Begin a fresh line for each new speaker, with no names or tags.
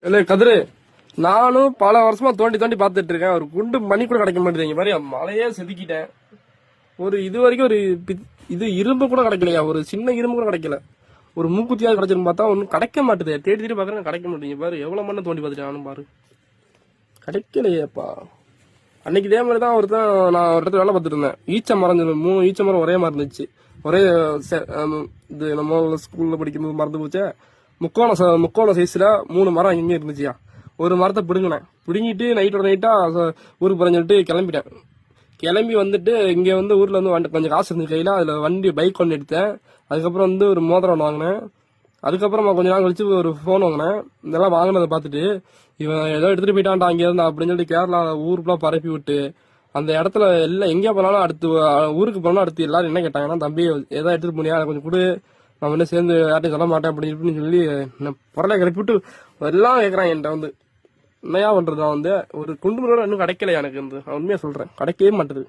இல்ல கதிரு, நானும் பல வருஷமா தோண்டி தோண்டி பார்த்துட்டு இருக்கேன். ஒரு குண்டு மணி கூட கிடைக்க மாட்டேங்குது பாரு. மலையே செதுக்கிட்டேன். ஒரு இது வரைக்கும் ஒரு இது இரும்பு கூட கிடைக்கலையா? ஒரு சின்ன இரும்பு கூட கிடைக்கல. ஒரு மூக்குத்தியாவது கிடைச்சிருந்து பார்த்தா ஒன்றும் கிடைக்க மாட்டுது. தேடி தேடி பார்க்கறேன், கிடைக்க மாட்டேங்குது பாரு. எவ்வளவு மண்ணை தோண்டி பார்த்துட்டேன் நானும் பாரு, கிடைக்கலையேப்பா. அன்னைக்கு இதே மாதிரி தான் ஒருத்தன், நான் ஒரு இடத்துல வேலை பார்த்துட்டு இருந்தேன். ஈச்ச மரம் 3 ஈச்ச மரம் ஒரே மாதிரி இருந்துச்சு. ஒரே இது நம்ம ஸ்கூல்ல படிக்கும்போது மறந்து போச்சே, முக்கோண சைஸ்ல 3 மரம் இங்கே இருந்துச்சியா. ஒரு மரத்தை பிடுங்கினேன். பிடுங்கிட்டு நைட்டோட நைட்டா ஊருக்கு போறேன்னு சொல்லிட்டு கிளம்பிட்டேன். கிளம்பி வந்துட்டு இங்க வந்து ஊர்ல வந்து கொஞ்சம் காசு இருந்துச்சு கையில. அதுல வண்டி பைக் ஒன்று எடுத்தேன். அதுக்கப்புறம் வந்து ஒரு மோதிரம் ஒன்று வாங்கினேன். அதுக்கப்புறம் கொஞ்ச நாள் கழிச்சு ஒரு ஃபோன் வாங்கினேன். இதெல்லாம் வாங்கினதை பார்த்துட்டு இவன் ஏதோ எடுத்துட்டு போயிட்டான்டா அங்கே இருந்தா அப்படின்னு சொல்லிட்டு கேரளா ஊருக்குலாம் பரப்பி விட்டு அந்த இடத்துல எல்லாம் எங்கே போனாலும் அடுத்து ஊருக்கு போனாலும் அடுத்து எல்லாரும் என்ன கேட்டாங்கன்னா, தம்பி ஏதோ எடுத்துட்டு போனியா கொஞ்சம் கொடு, நான் வந்து சேர்ந்து யார்ட்டையும் சொல்ல மாட்டேன் அப்படின்னு சொல்லி பொருளை கிளப்பி விட்டு எல்லாம் கேட்குறான் என்கிட்ட வந்து. என்னையா பண்றது? நான் வந்து ஒரு குண்டு மணி இன்னும் கிடைக்கல எனக்கு. வந்து உண்மையா சொல்றேன், கிடைக்கவே மாட்டுது.